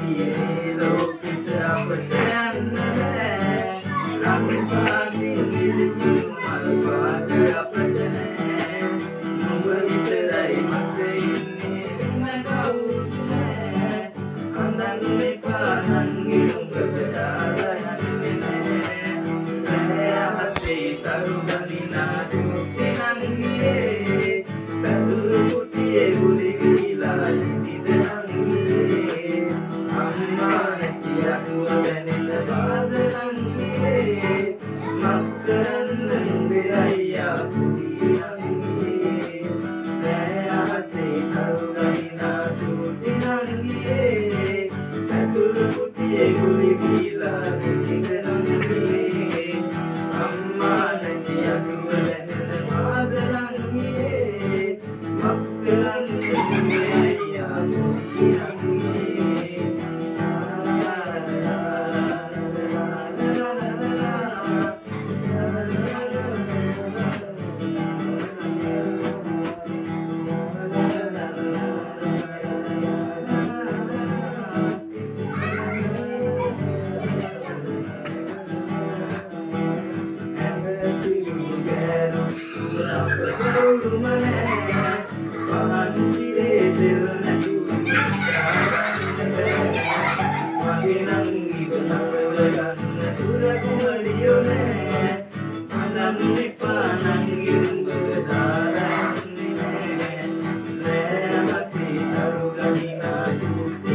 ගියේ ලෝකෙට අපට යන්න බෑ රන් පාටින් විලිසුණු මල් පාට අපට නෑ නුඹ විතරයි මට ඉන්නේ වෙන කවුරුත් නෑ අඳන් එපා නංගි නුඹව දාලා යන්නේ නෑ රෑ තරු ගනිනා දුක්ති නංගියේ පැදුරු කුටියේ ගුලි ගිලා ඉදිද නංගියේ අම්මා නැති අඩුව දැනෙන බාද නංගියේ මක් කරන්න නුඹේ අයියා පුඩි නංගියේ රෑ තරු ගනිනා දුක්ති නංගියේ පැදුරු කුටියේ ගුලි ගිලා ඉදිද නංගියේ අම්මා නැති අඩුව දැනෙන බාද නංගියේ මක් කරන්න නුඹේ අයියා පුඩි නංගියේ Thank you.